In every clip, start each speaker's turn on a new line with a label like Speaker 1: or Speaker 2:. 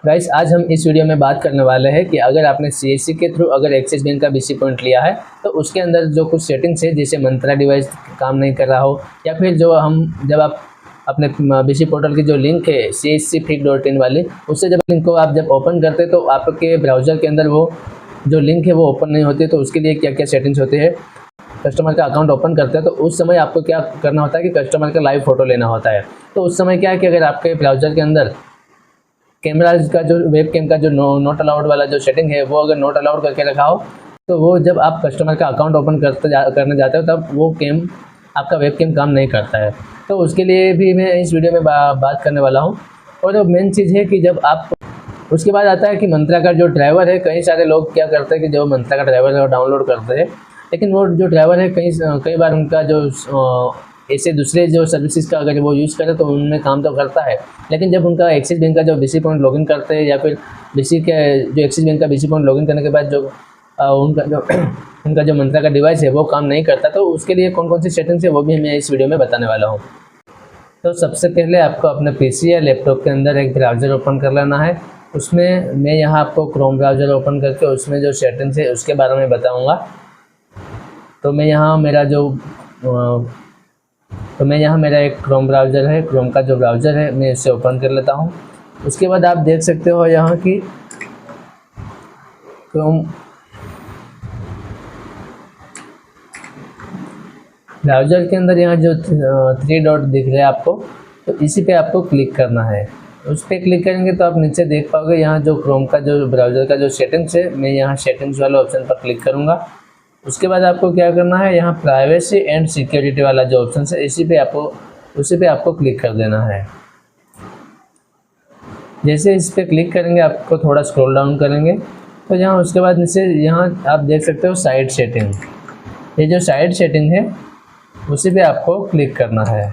Speaker 1: Guys, आज हम इस वीडियो में बात करने वाले हैं कि अगर आपने सीएससी के थ्रू अगर एक्सिस बैंक का बीसी पॉइंट लिया है तो उसके अंदर जो कुछ सेटिंग्स है, जैसे मंत्रा डिवाइस काम नहीं कर रहा हो, या फिर जब आप अपने बीसी पोर्टल की जो लिंक है cscfig.in वाली, उससे जब लिंक को आप जब ओपन करते हैं तो आपके ब्राउज़र के अंदर वो जो लिंक है वो ओपन नहीं होती। तो उसके लिए क्या क्या सेटिंग्स होते हैं, कस्टमर का अकाउंट ओपन करते हैं तो उस समय आपको क्या करना होता है कि कस्टमर का लाइव फ़ोटो लेना होता है। तो उस समय क्या है कि अगर आपके ब्राउज़र के अंदर कैमरा का जो वेब कैम का जो नॉट अलाउड वाला जो सेटिंग है वो अगर नॉट अलाउड करके रखा हो, तो वो जब आप कस्टमर का अकाउंट ओपन करने जाते हो तब वो कैम आपका वेब कैम काम नहीं करता है। तो उसके लिए भी मैं इस वीडियो में बात करने वाला हूँ। और मेन चीज़ है कि जब आप उसके बाद आता है कि मंत्रा का जो ड्राइवर है, कई सारे लोग क्या करते हैं कि जो मंत्रा का ड्राइवर है वो डाउनलोड करते हैं, लेकिन वो जो ड्राइवर है कई बार उनका जो ऐसे दूसरे जो सर्विसेज का अगर वो यूज़ करें तो उनमें काम तो करता है, लेकिन जब उनका एक्सिस बैंक का जो बीसी पॉइंट लॉगिन करते हैं या फिर बीसी के जो एक्सिस बैंक का बीसी पॉइंट लॉगिन करने के बाद जो उनका जो मंत्रा का डिवाइस है वो काम नहीं करता, तो उसके लिए कौन कौन सी सेटिंग्स है वो भी मैं इस वीडियो में बताने वाला हूँ। तो सबसे पहले आपको अपने पीसी या लैपटॉप के अंदर एक ब्राउज़र ओपन कर लेना है। उसमें मैं यहाँ आपको क्रोम ब्राउज़र ओपन करके उसमें जो सेटिंग्स है उसके बारे में बताऊँगा। तो मैं यहाँ मेरा एक क्रोम ब्राउज़र है, क्रोम का जो ब्राउज़र है मैं इसे ओपन कर लेता हूँ। उसके बाद आप देख सकते हो यहाँ की क्रोम ब्राउज़र के अंदर यहाँ जो 3 डॉट दिख रहे हैं आपको, तो इसी पे आपको क्लिक करना है। उस पर क्लिक करेंगे तो आप नीचे देख पाओगे यहाँ जो क्रोम का जो ब्राउज़र का जो सेटिंग्स है, मैं यहाँ सेटिंग्स वाले ऑप्शन पर क्लिक करूँगा। उसके बाद आपको क्या करना है, यहाँ प्राइवेसी एंड सिक्योरिटी वाला जो ऑप्शन है उसी पे आपको क्लिक कर देना है। जैसे इस पर क्लिक करेंगे आपको थोड़ा स्क्रॉल डाउन करेंगे तो यहाँ उसके बाद नीचे यहाँ आप देख सकते हो साइड सेटिंग। ये जो साइड सेटिंग है उसी पे आपको क्लिक करना है।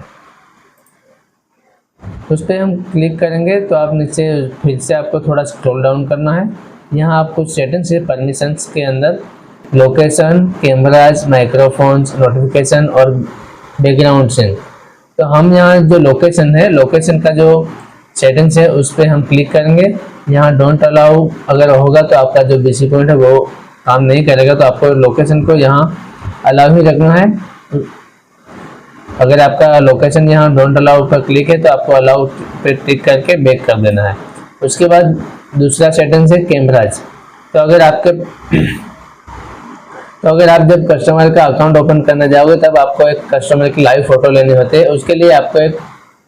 Speaker 1: उस पर हम क्लिक करेंगे तो आप नीचे फिर से आपको थोड़ा स्क्रॉल डाउन करना है। यहाँ आप कुछ सेटिंग्स है परमिशंस के अंदर, लोकेशन, कैमराज, माइक्रोफोन्स, नोटिफिकेशन और बैकग्राउंड सिंक। तो हम यहाँ जो लोकेशन है, लोकेशन का जो सेटिंग्स है उस पर हम क्लिक करेंगे। यहाँ डोंट अलाउ अगर होगा तो आपका जो बीसी पॉइंट है वो काम नहीं करेगा, तो आपको लोकेशन को यहाँ अलाउ ही रखना है। अगर आपका लोकेशन यहाँ डोंट अलाउ पर क्लिक है तो आपको अलाउ पे क्लिक करके बैक कर देना है। उसके बाद दूसरा सेटिंग्स है कैमराज। तो अगर आप जब कस्टमर का अकाउंट ओपन करने जाओगे तब आपको एक कस्टमर की लाइव फ़ोटो लेनी होती है। उसके लिए आपको एक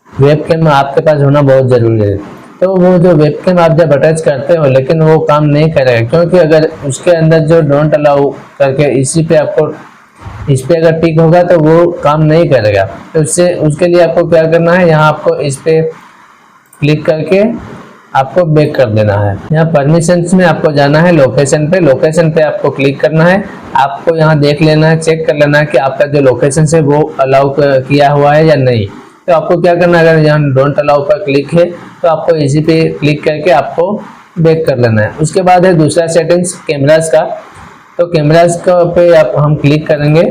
Speaker 1: वेब कैम आपके पास होना बहुत ज़रूरी है। तो वो जो वेब कैम आप जब अटैच करते हो लेकिन वो काम नहीं करेगा, क्योंकि अगर उसके अंदर जो डोंट अलाउ करके इस पे अगर टिक होगा तो वो काम नहीं करेगा। तो उसके लिए आपको क्या करना है, यहाँ आपको इस पे क्लिक करके आपको बैक कर देना है। यहाँ परमिशंस में आपको जाना है लोकेशन पे आपको क्लिक करना है। आपको यहाँ देख लेना है, चेक कर लेना है कि आपका जो लोकेशन है वो अलाउ किया हुआ है या नहीं। तो आपको क्या करना है, अगर यहाँ डोंट अलाउ पर क्लिक है तो आपको इसी पे क्लिक करके आपको बैक कर लेना है। उसके बाद है दूसरा सेटिंग्स कैमराज का। तो कैमराज पे हम क्लिक करेंगे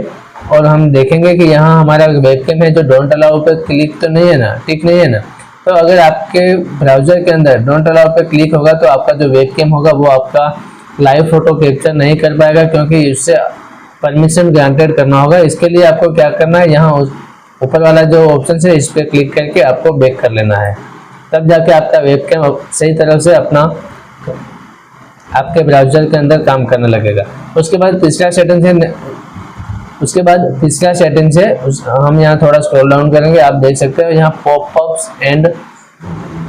Speaker 1: और हम देखेंगे कि यहाँ हमारा वेबकैम है जो डोंट अलाउ पे क्लिक तो नहीं है ना, टिक नहीं है ना। तो अगर आपके ब्राउज़र के अंदर डोंट अलाउ पे क्लिक होगा तो आपका जो वेबकैम होगा वो आपका लाइव फोटो कैप्चर नहीं कर पाएगा, क्योंकि उससे परमिशन ग्रांटेड करना होगा। इसके लिए आपको क्या करना है, यहाँ ऊपर वाला जो ऑप्शन है इस पर क्लिक करके आपको बैक कर लेना है। तब जाके आपका वेबकैम सही तरह से आपके ब्राउज़र के अंदर काम करने लगेगा। उसके बाद तीसरा सेटिंग्स है हम यहाँ थोड़ा स्क्रॉल डाउन करेंगे, आप देख सकते हो यहाँ पॉपअप्स एंड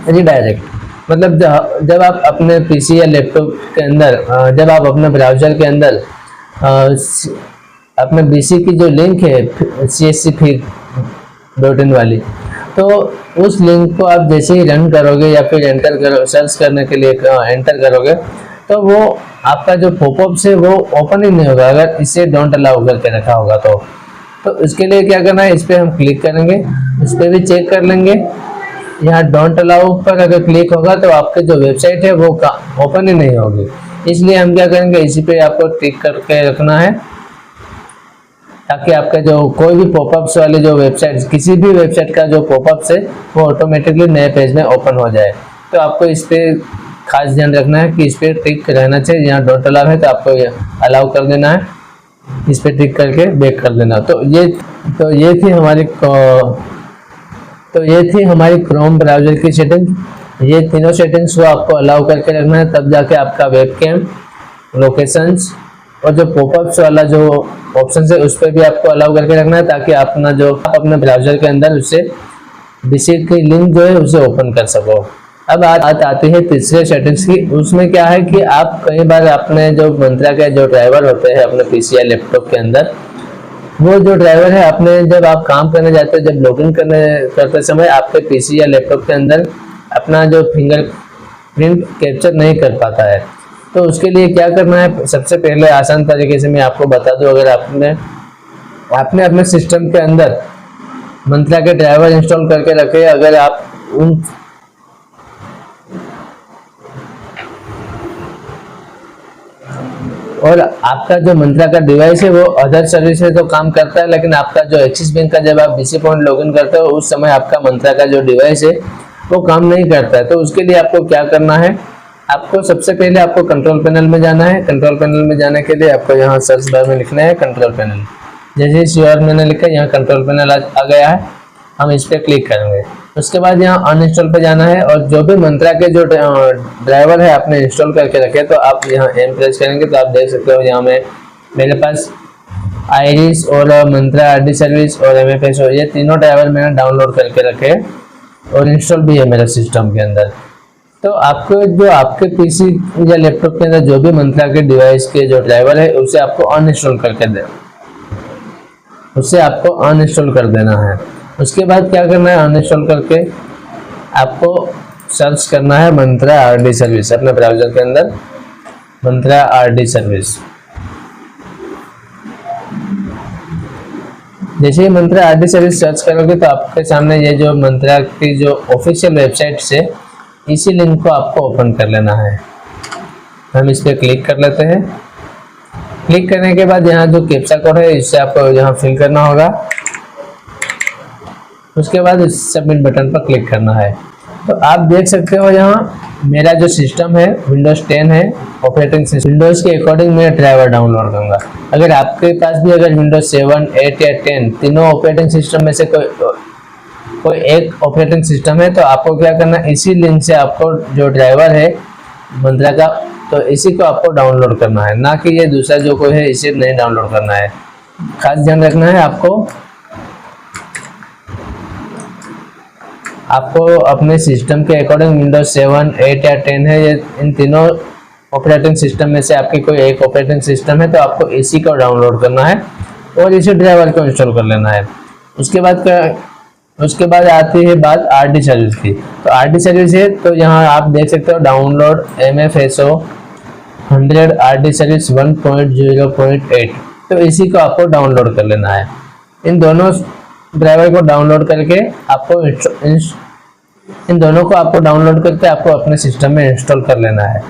Speaker 1: रीडायरेक्ट। मतलब जब आप अपने पीसी या लैपटॉप के अंदर जब आप अपने ब्राउज़र के अंदर अपने बीसी की जो लिंक है cscfig.in वाली, तो उस लिंक को आप जैसे ही रन करोगे या फिर सर्च करने के लिए एंटर करोगे तो वो आपका जो पॉपअप्स है वो ओपन ही नहीं होगा अगर इसे डोंट अलाउ करके रखा होगा। तो इसके लिए क्या करना है, इस पर हम क्लिक करेंगे, इस पर भी चेक कर लेंगे। यहाँ डोंट अलाउ पर अगर क्लिक होगा तो आपके जो वेबसाइट है वो ओपन ही नहीं होगी। इसलिए हम क्या करेंगे, इसी पे आपको टिक करके रखना है ताकि आपका जो कोई भी पॉपअप्स वाली जो वेबसाइट, किसी भी वेबसाइट का जो पॉपअप्स है वो ऑटोमेटिकली नए पेज में ओपन हो जाए। तो आपको इस पे खास ध्यान रखना है कि इस पर टिक रहना चाहिए। यहाँ डॉट अलाउ है तो आपको अलाउ कर देना है, इस पर टिक करके बैक कर देना। तो ये थी हमारी क्रोम ब्राउजर की सेटिंग। ये तीनों सेटिंग्स को आपको अलाउ करके रखना है, तब जाके आपका वेबकैम, लोकेशंस और जो पॉपअप्स वाला जो ऑप्शन है उस पर भी आपको अलाउ करके रखना है, ताकि आप अपने ब्राउजर के अंदर उससे बीसी की लिंक जो है उसे ओपन कर सको। अब बात आती है तीसरे सेटिंग्स की। उसमें क्या है कि आप कई बार अपने जो मंत्रा के जो ड्राइवर होते हैं अपने पीसी या लैपटॉप के अंदर, वो जो ड्राइवर है अपने जब आप काम करने जाते हैं, जब लॉगिन करते समय आपके पीसी या लैपटॉप के अंदर अपना जो फिंगरप्रिंट कैप्चर नहीं कर पाता है। तो उसके लिए क्या करना है, सबसे पहले आसान तरीके से मैं आपको बता दूं। अगर आपने अपने सिस्टम के अंदर मंत्रा के ड्राइवर इंस्टॉल करके रखे, अगर आप उन और आपका जो मंत्रा का डिवाइस है वो अदर सर्विस से तो काम करता है, लेकिन आपका जो एक्सिस बैंक का जब आप बीसी पॉइंट लॉगिन करते हो उस समय आपका मंत्रा का जो डिवाइस है वो काम नहीं करता है। तो उसके लिए आपको क्या करना है, आपको सबसे पहले आपको कंट्रोल पैनल में जाना है। कंट्रोल पैनल में जाने के लिए आपको यहाँ सर्च बार में लिखना है कंट्रोल पैनल। जैसे इस बार मैंने लिखा, यहाँ कंट्रोल पैनल आ गया है, हम इस पर क्लिक करेंगे। उसके बाद यहाँ अनइंस्टॉल पे जाना है और जो भी मंत्रा के जो ड्राइवर है आपने इंस्टॉल करके रखे, तो आप यहाँ एम प्रेस करेंगे तो आप देख सकते हो यहाँ मेरे पास आईरिस और मंत्रा आरडी सर्विस और एमएफएस और ये तीनों ड्राइवर मैंने डाउनलोड करके रखे और इंस्टॉल भी है मेरे सिस्टम के अंदर। तो आपको जो आपके पीसी या लैपटॉप के अंदर जो भी मंत्रा के डिवाइस के जो ड्राइवर है उसे आपको अनइंस्टॉल कर देना है। उसके बाद क्या करना है, अनइंस्टॉल करके आपको सर्च करना है मंत्रा आरडी सर्विस अपने ब्राउजर के अंदर, मंत्रा आरडी सर्विस। जैसे ही मंत्रा आरडी सर्विस सर्च करोगे तो आपके सामने ये जो मंत्रा की जो ऑफिशियल वेबसाइट से इसी लिंक को आपको ओपन कर लेना है। हम इस पर क्लिक कर लेते हैं। क्लिक करने के बाद यहाँ जो कैप्चा कोड है इससे आपको यहाँ फिल करना होगा। उसके बाद इस सबमिट बटन पर क्लिक करना है। तो आप देख सकते हो यहाँ मेरा जो सिस्टम है विंडोज 10 है ऑपरेटिंग सिस्टम। विंडोज के अकॉर्डिंग मैं ड्राइवर डाउनलोड करूँगा। अगर आपके पास भी अगर विंडोज 7, 8 या 10 तीनों ऑपरेटिंग सिस्टम में से कोई एक ऑपरेटिंग सिस्टम है, तो आपको क्या करना है, इसी लिंक से आपको जो ड्राइवर है मंत्रा का, तो इसी को आपको डाउनलोड करना है, ना कि ये दूसरा जो कोई है इसे नहीं डाउनलोड करना है। खास ध्यान रखना है आपको अपने सिस्टम के अकॉर्डिंग विंडोज 7, 8 या 10 है, ये इन तीनों ऑपरेटिंग सिस्टम में से आपकी कोई एक ऑपरेटिंग सिस्टम है तो आपको इसी को डाउनलोड करना है और इसी ड्राइवर को इंस्टॉल कर लेना है। उसके बाद आती है बात आरडी सर्विस की। तो आरडी सर्विस है तो यहाँ आप देख सकते हो डाउनलोड MFSO 100 आरडी सर्विस 1.0.8, तो इसी को आपको डाउनलोड कर लेना है। इन दोनों ड्राइवर को डाउनलोड करके इन दोनों को आपको डाउनलोड करके आपको अपने सिस्टम में इंस्टॉल कर लेना है।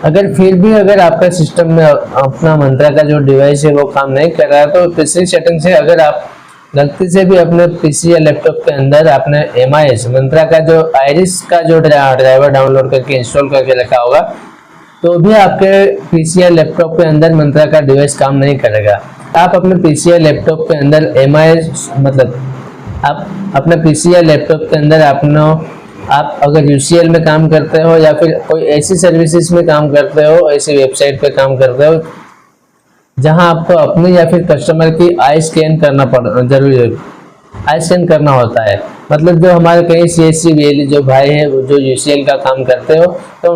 Speaker 1: अगर आपका सिस्टम में अपना मंत्रा का जो डिवाइस है वो काम नहीं कर रहा है, तो तीसरी सेटिंग से अगर आप गलती से भी अपने पीसी या लैपटॉप के अंदर आपने MIS मंत्रा का जो आईरिस का जो ड्राइवर डाउनलोड करके इंस्टॉल करके रखा होगा, तो भी आपके पीसी या लैपटॉप के अंदर मंत्रा का डिवाइस काम नहीं करेगा। आप अपने पीसी या लैपटॉप के अंदर MIS मतलब आप अपने पीसी या लैपटॉप के अंदर आप अगर UCL में काम करते हो या फिर कोई ऐसी सर्विसेज में काम करते हो, ऐसी वेबसाइट पे काम करते हो जहां आपको अपनी या फिर कस्टमर की आई स्कैन करना जरूरी है, आई स्कैन करना होता है। मतलब जो हमारे कई CSC VLE जो भाई है जो UCL का काम करते हो, तो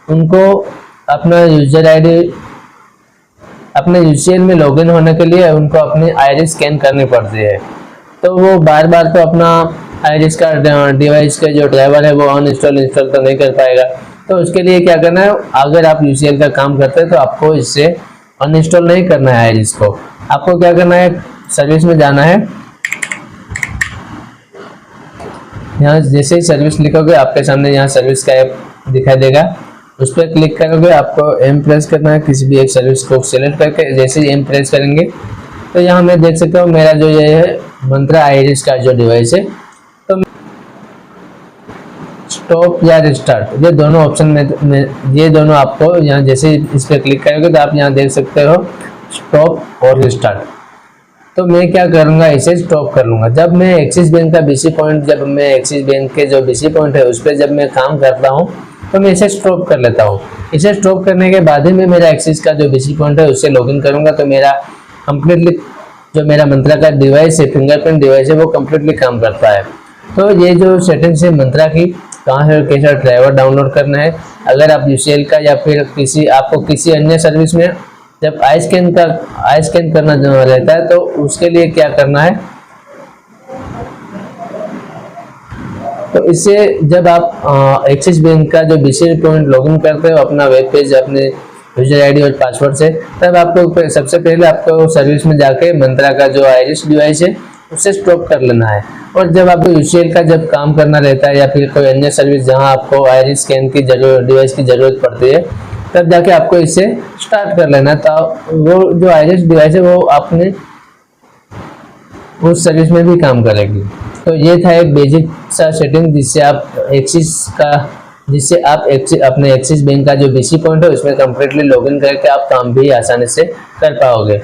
Speaker 1: उनको अपना यूजर ID अपने UCL में लॉगिन होने के लिए उनको अपनी आईरिस स्कैन करनी पड़ती है। तो वो बार बार तो अपना आईरिस का डिवाइस का जो ड्राइवर है वो इंस्टॉल तो नहीं कर पाएगा। तो उसके लिए क्या करना है, अगर आप UCL का काम करते हैं तो आपको इससे अनइंस्टॉल नहीं करना है आईरिस को। आपको क्या करना है, सर्विस में जाना है। यहाँ जैसे ही सर्विस लिखोगे आपके सामने यहाँ सर्विस का ऐप दिखाई देगा, उस पर क्लिक करोगे। आपको एम प्रेस करना है, किसी भी एक सर्विस को सिलेक्ट करके जैसे ही एम प्रेस करेंगे तो यहाँ मैं देख सकता हूँ मेरा जो ये है मंत्रा आईरिस का जो डिवाइस है, स्टॉप या रिस्टार्ट, ये दोनों ऑप्शन में ये दोनों आपको यहाँ जैसे इस पर क्लिक करोगे तो आप यहाँ देख सकते हो स्टॉप और रिस्टार्ट। तो मैं क्या करूँगा, इसे स्टॉप कर लूँगा। जब मैं एक्सिस बैंक का बीसी पॉइंट, जब मैं एक्सिस बैंक के जो बीसी पॉइंट है उस पर जब मैं काम करता हूँ तो मैं इसे स्टॉप कर लेता हूँ। इसे स्टॉप करने के बाद ही मैं मेरा एक्सिस का जो बीसी पॉइंट है उससे लॉगिन करूँगा, तो मेरा कंप्लीटली जो मेरा मंत्रा का डिवाइस है, फिंगरप्रिंट डिवाइस है, वो कंप्लीटली काम करता है। तो ये जो सेटिंग्स है मंत्रा की, कहाँ से कैसा ड्राइवर डाउनलोड करना है, अगर आप यूसीएल का या फिर आपको किसी अन्य सर्विस में जब आई स्कैन करना रहता है तो उसके लिए क्या करना है, तो इससे जब आप एक्सिस बैंक का जो बीसी पॉइंट लॉगिन करते हो अपना वेब पेज अपने यूजर आईडी और पासवर्ड से, तब आपको सबसे पहले आपको सर्विस में जाके मंत्रा का जो आईरिस डिवाइस है उससे स्टॉप कर लेना है। और जब आपको यूसीएल का जब काम करना रहता है या फिर कोई अन्य सर्विस जहां आपको आईरिस स्कैन की डिवाइस की जरूरत पड़ती है, तब जाके आपको इसे स्टार्ट कर लेना। तो वो जो आईरिस डिवाइस है वो आपने उस सर्विस में भी काम करेगी। तो ये था एक बेसिक सा सेटिंग जिससे आप अपने एक्सिस बैंक का जो बीसी पॉइंट है उसमें कम्प्लीटली लॉगिन करके आप काम भी आसानी से कर पाओगे।